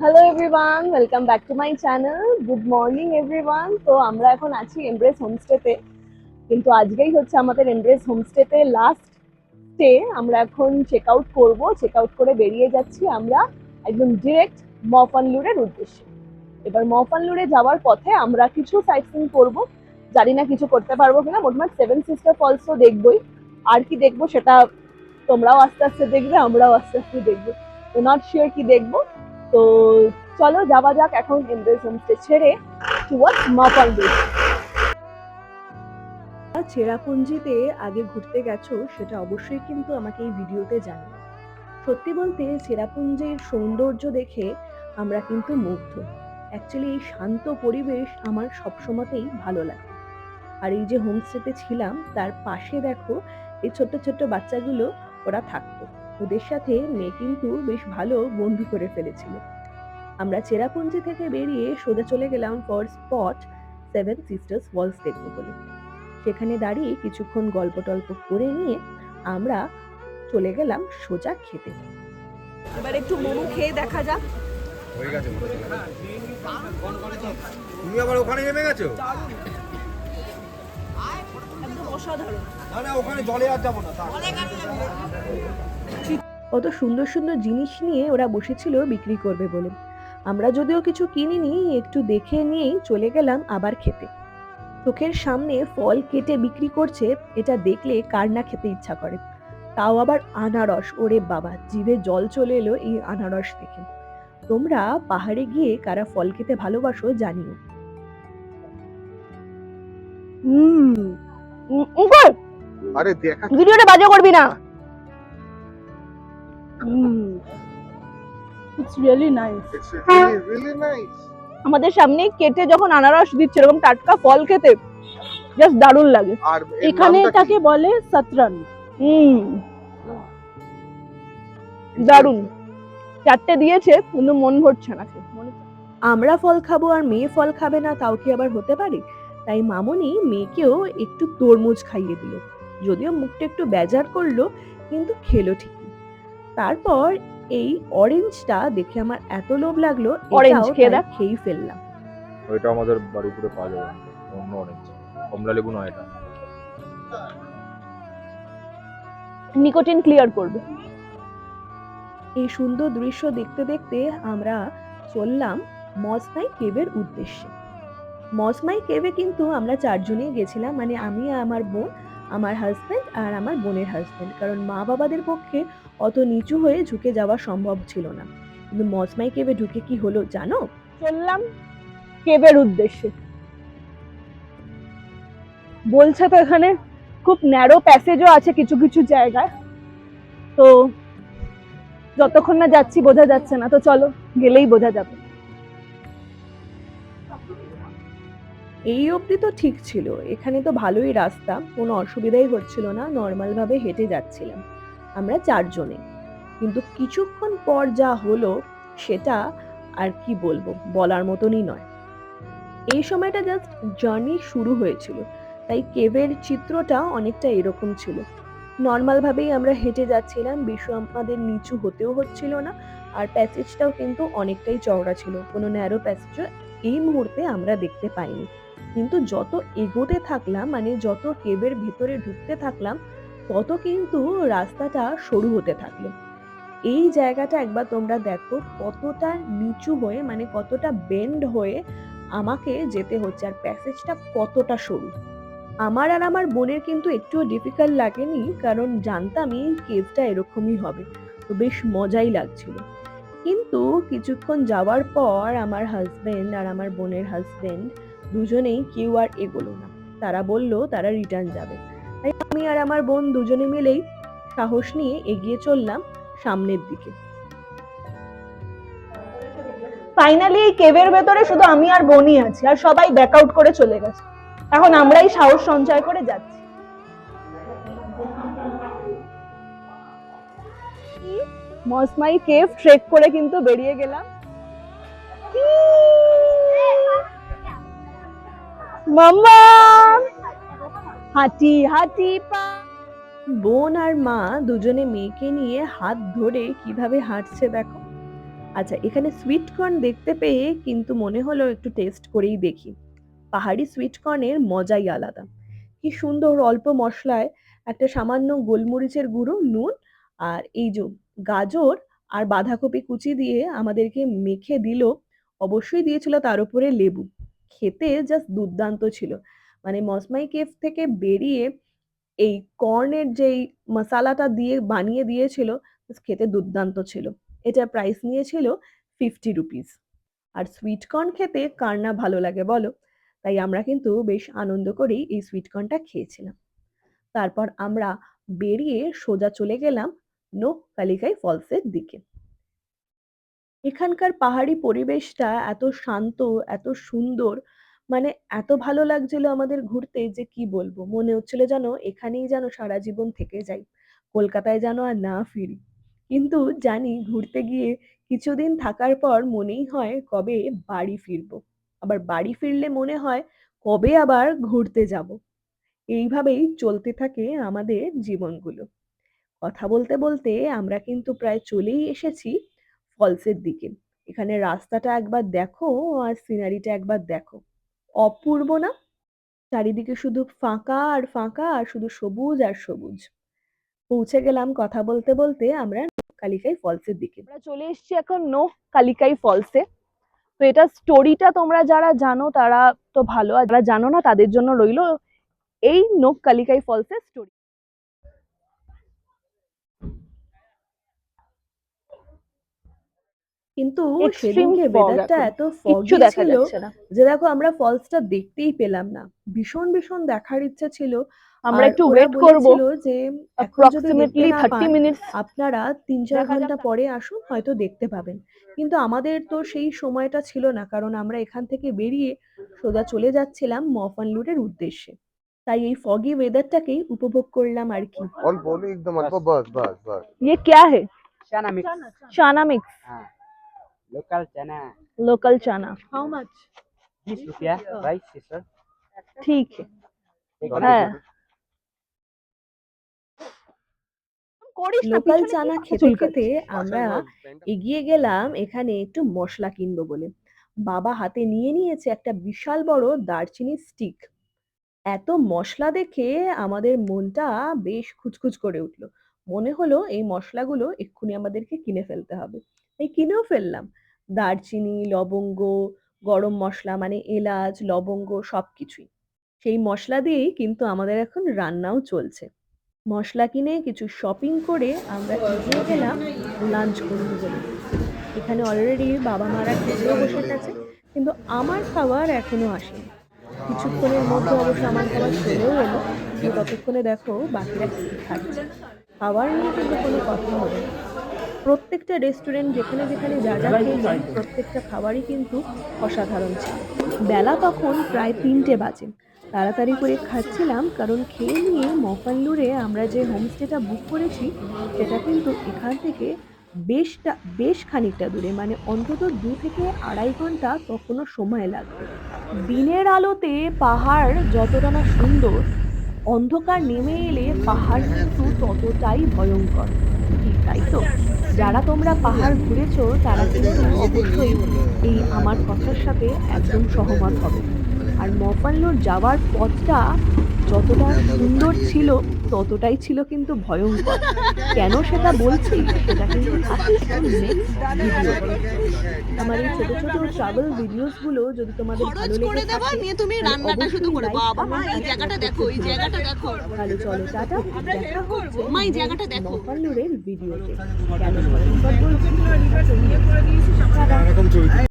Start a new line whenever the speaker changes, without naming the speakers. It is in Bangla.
Hello everyone, welcome back to my channel. Good morning everyone. তো আমরা এখন আছি এমব্রেস হোমস্টেতে, কিন্তু আজকেই হচ্ছে আমাদের এমব্রেস হোমস্টেতে লাস্ট স্টে। আমরা এখন চেক আউট করবো, চেক আউট করে বেরিয়ে যাচ্ছি আমরা একদম ডিরেক্ট মফানলুরের উদ্দেশ্যে। এবার মফানলুরে যাওয়ার পথে আমরা কিছু সাইট সিইং করবো, জানি না কিছু করতে পারবো কিনা। মোটমাট সেভেন সিস্টার ফলসও দেখবোই, আর কি দেখবো সেটা তোমরাও আস্তে আস্তে দেখবে, আমরাও আস্তে আস্তে দেখবো। তো নট শিওর কি দেখবো। তো চলো যাওয়া যাক এখন এমব্রেস হোমস্টে ছেড়ে টুয়ার্ডস মফানলুর। চেরাপুঞ্জিতে আগে ঘুরতে গেছো সেটা অবশ্যই কিন্তু আমাকে এই ভিডিওতে জানিও। সত্যি বলতে চেরাপুঞ্জির সৌন্দর্য দেখে আমরা কিন্তু মুগ্ধ। অ্যাকচুয়ালি এই শান্ত পরিবেশ আমার সবসময়তেই ভালো লাগে। আর এই যে হোমস্টেতে ছিলাম তার পাশে দেখো এই ছোট্ট ছোট্ট বাচ্চাগুলো ওরা থাকতো। ওদের সাথে মেয়ে কিন্তু বেশ ভালো বন্ধু করে ফেলেছিল। আমরা চেরাপুঞ্জি থেকে বেরিয়ে সোজা চলে গেলাম for spot Seven Sisters Falls দেখবো বলে। সেখানে দাঁড়িয়ে কিছুক্ষণ গল্প টল্প করে নিয়ে আমরা চলে গেলাম সোজা খেতে। এবার একটু মোমো খেয়ে দেখা যাক।
হয়ে গেছে। তুমি আবার ওখানে নেমে গেছো?
একদম অসাধারণ।
না ওখানে জলে আর যাবো না।
কত সুন্দর সুন্দর জিনিস নিয়ে ওরা বসেছিল বিক্রি করবে বলে। আমরা যদিও কিছু কিনিনি, একটু দেখে নিয়েই চলে গেলাম আবার খেতে। চোখের সামনে ফল কেটে বিক্রি করছে, এটা দেখলে কার না খেতে ইচ্ছা করে। তাও আবার আনারস, ওরে বাবা, জিভে জল চলে এলো এই আনারস দেখে। তোমরা পাহাড়ে গিয়ে কারা ফল খেতে ভালোবাসো জানিও।
আরে দেখা
ভিডিওটা বাজে করবি না। It's really nice.
It's really nice.
আমাদের সামনে কেটে যখন আনারস দিচ্ছে এরকম টাটকা ফল খেতে জাস্ট দারুণ লাগে।
আর
এখানে এটাকে বলে সাতরান। দারুণ। চারটে দিয়েছে কিন্তু মন ভরছে না। আমরা ফল খাবো আর মেয়ে ফল খাবে না, তাও কি আবার হতে পারে? তাই মামুনি মেয়েকেও একটু তরমুজ খাইয়ে দিল। যদিও মুখটা একটু বেজার করলো, কিন্তু খেলো ঠিকই। তারপর এই অরেঞ্জটা দেখে আমার এত লোভ লাগলো,
অরেঞ্জ
খেয়েই ফেললাম।
ওইটা আমাদের বাড়িপুরে পাওয়া যাবে না, অন্য অরেঞ্জ, কমলা লেবু নয় এটা।
নিকোটিন ক্লিয়ার করবে। এই সুন্দর দৃশ্য দেখতে দেখতে আমরা চললাম মজমাই কেভের উদ্দেশ্যে। মজমাই কেভে কিন্তু আমরা চারজনেই গেছিলাম, মানে আমি, আমার বোন, আমার হাজবেন্ড আর আমার বোনের হাজবেন্ড। কারণ মা বাবাদের পক্ষে অত নিচু হয়ে ঝুঁকে যাওয়া সম্ভব ছিল না। কিন্তু মজমাই কেভে ঢুকে কি হলো জানো? চললাম কেভের উদ্দেশ্যে। বলছে তো এখানে খুব ন্যারো প্যাসেজও আছে কিছু কিছু জায়গায়, তো যতক্ষণ না যাচ্ছি বোঝা যাচ্ছে না। তো চলো, গেলেই বোঝা যাবে। এই অবধি তো ঠিক ছিল, এখানে তো ভালোই রাস্তা, কোনো অসুবিধাই হচ্ছিল না, নর্মাল ভাবে হেঁটে যাচ্ছিলাম আমরা চারজনে। কিন্তু কিছুক্ষণ পর যা হলো সেটা আর কি বলবো, বলার মতনই নয়। এই সময়টা জাস্ট জার্নি শুরু হয়েছিল, তাই কেভের চিত্রটা অনেকটা এরকম ছিল। নর্মাল ভাবেই আমরা হেঁটে যাচ্ছিলাম, বেশি আমাদের নিচু হতেও হচ্ছিল না, আর প্যাসেজটাও কিন্তু অনেকটাই চওড়া ছিল, কোনো ন্যারো প্যাসেজও এই মুহূর্তে আমরা দেখতে পাইনি। কিন্তু যত এগোতে থাকলাম, মানে যত কেভের ভিতরে ঢুকতে থাকলাম, তত কিন্তু রাস্তাটা সরু হতে থাকলো। এই জায়গাটা একবার তোমরা দেখো কতটা নিচু হয়ে, মানে কতটা বেন্ড হয়ে আমাকে যেতে হচ্ছে, আর প্যাসেজটা কতটা সরু। আমার আর আমার বোনের কিন্তু একটুও ডিফিকাল্ট লাগেনি, কারণ জানতামই কেভটা এরকমই হবে, তো বেশ মজাই লাগছিল। কিন্তু কিছুক্ষণ যাওয়ার পর আমার হাজবেন্ড আর আমার বোনের হাজবেন্ড দুজনেই কেউ আর এগোলো না। তারা বলল তারা রিটার্ন যাবে। তাই আমি আর আমার বোন দুজনে মিলেই সাহস নিয়ে এগিয়ে চললাম সামনের দিকে। ফাইনালি এই কেভের ভেতরে শুধু আমি আর বোনই আছি, আর সবাই ব্যাকআউট করে চলে গেছে। এখন আমরাই সাহস সঞ্চয় করে যাচ্ছি। মজমাই কেভ ট্রেক করে কিন্তু বেরিয়ে গেলাম। মাম্মা হাঁটি হাঁটি পা। বোন আর মা দুজনে মেয়েকে নিয়ে হাত ধরে কিভাবে হাঁটছে দেখো। আচ্ছা, এখানে সুইট কর্ন দেখতে পেয়ে কিন্তু মনে হলো একটু টেস্ট করেই দেখি। পাহাড়ি সুইট কর্নের মজাই আলাদা। কি সুন্দর অল্প মসলায় একটা সামান্য গোলমরিচের গুঁড়ো, নুন আর এই যে গাজর আর বাঁধাকপি কুচি দিয়ে আমাদেরকে মেখে দিল। অবশ্যই দিয়েছিল তার উপরে লেবু। খেতে জাস্ট দুর্দান্ত ছিল। মানে মসমাই কেভ থেকে বেরিয়ে এই কর্নের যেই মসালাটা দিয়ে বানিয়ে দিয়েছিল, খেতে দুর্দান্ত ছিল। এটার প্রাইস নিয়েছিল ₹50। আর সুইট কর্ন খেতে কার না ভালো লাগে বলো? তাই আমরা কিন্তু বেশ আনন্দ করেই এই সুইট কর্নটা খেয়েছিলাম। তারপর আমরা বেরিয়ে সোজা চলে গেলাম নোক কালিকাই ফলসের দিকে। এখানকার পাহাড়ি পরিবেশটা এত শান্ত, এত সুন্দর, মানে এত ভালো লাগছিল আমাদের ঘুরতে যে কি বলবো। মনে হচ্ছিল যেন এখানেই যেন সারা জীবন থেকে যাই। কলকাতায় যেন আর না ফিরি। কিন্তু জানি ঘুরতে গিয়ে কিছুদিন থাকার পর মনেই হয় কবে বাড়ি ফিরবো। আবার বাড়ি ফিরলে মনে হয় কবে আবার ঘুরতে যাবো। এইভাবেই চলতে থাকে আমাদের জীবনগুলো। কথা বলতে বলতে আমরা কিন্তু প্রায় চলেই এসেছি ফলসের দিকে। এখানে রাস্তাটা একবার দেখো আর সিনারিটা একবার দেখো। অপূর্ব না? চারিদিকে শুধু ফাঁকা আর ফাঁকা আর শুধু সবুজ আর সবুজ। পৌঁছে গেলাম কথা বলতে বলতে আমরা কালিকাই ফলসের দিকে। আমরা চলে এসেছি এখন কালিকাই ফলসে। তো এটা স্টোরিটা তোমরা যারা জানো তারা তো ভালো, আর যারা জানো না তাদের জন্য রইলো এই কালিকাই ফলসের স্টোরি। কিন্তু সেদিনকে ওয়েদারটা এত ফগি ছিল যে দেখো আমরা ফলসটা দেখতেই পেলাম না। ভীষণ ভীষণ দেখার ইচ্ছা ছিল। আমরা একটু ওয়েট করব যে অ্যাপ্রক্সিমেটলি 30 মিনিটস আপনারা 3-4 ঘন্টা পরে আসুন, হয়তো দেখতে পাবেন। কিন্তু আমাদের তো সেই সময়টা ছিল না, কারণ আমরা এখান থেকে বেরিয়ে সোজা চলে যাচ্ছিলাম মফানলুরের উদ্দেশ্যে। তাই এই ফগি ওয়েদারটাকেই উপভোগ করলাম আর কি।
অল্প একদম অল্প, বাস বাস বাস।
ये क्या है?
Chana mix.
चाना मिक्स।
हाँ, local chana.
लोकल चाना।
How much?
20 रुपया rice sister.
ठीक है।
एक
হ্যাঁ, লোকাল চানা খেতে খেতে আমরা এগিয়ে গেলাম এখানে একটু মশলা কিনবো বলে। বাবা হাতে নিয়ে নিয়েছে একটা বিশাল বড় দারচিনির স্টিক। এত মশলা দেখে আমাদের মনটা বেশ খুঁতখুঁত করে উঠলো। মনে হলো এই মশলাগুলো এক্ষুনি আমাদেরকে কিনে ফেলতে হবে। তাই কিনেও ফেললাম। দারচিনি, লবঙ্গ, গরম মসলা মানে এলাচ, লবঙ্গ সবকিছুই। সেই মশলা দিয়েই কিন্তু আমাদের এখন রান্নাও চলছে। মশলা কিনে কিছু শপিং করে আমরা এগিয়ে গেলাম লাঞ্চ করবো বলে। এখানে অলরেডি বাবা-মারা খেতেও বসে গেছে, কিন্তু আমার খাবার এখনো আসেনি। কিছুক্ষণের মধ্যে অবশ্য আমার খাবার চলেও এলো, কিন্তু ততক্ষণে দেখো বাকিরা কি খাচ্ছে। খাবার নিয়ে কিন্তু কোনো কথা হবে না। প্রত্যেকটা রেস্টুরেন্ট যেখানে যেখানে যা যা খেয়েছি প্রত্যেকটা খাবারই কিন্তু অসাধারণ ছিল। বেলা তখন প্রায় 3টে বাজে। তাড়াতাড়ি করে খাচ্ছিলাম, কারণ খেয়ে নিয়ে মফানলুরে আমরা যে হোমস্টেটা বুক করেছি সেটা কিন্তু এখান থেকে বেশ খানিকটা দূরে, মানে অন্তত 2 থেকে 2.5 ঘন্টা তখনও সময় লাগবে। দিনের আলোতে পাহাড় যতটা না সুন্দর, অন্ধকার নেমে এলে পাহাড় কিন্তু ততটাই ভয়ঙ্কর। ঠিক তাই তো? যারা তোমরা পাহাড় ঘুরেছো তারা কিন্তু অবশ্যই এই আমার কথার সাথে একদম সহমত হবে। আর মফানলুর যাওয়ার পথটা যতটা সুন্দর ছিল ততটাই ছিল কিন্তু ভয়ঙ্কর। কেন সেটা বলছি সেটা কিন্তু থাকছে নেক্সট ভিডিওতে। আমার এই ছোট ছোট ট্রাভেল ভিডিওস গুলো যদি তোমাদের ভালো লেগে থাকে
নিয়ে তুমি রান্নাটা শুধু করে বাবা মা এই জায়গাটা দেখো, এই জায়গাটা দেখো।
তাহলে চলো টাটা, দেখা হচ্ছে
মা এই জায়গাটা দেখো।
মফানলুরের ভিডিওতে। কেন ভয়ঙ্কর বলছি? টাটা।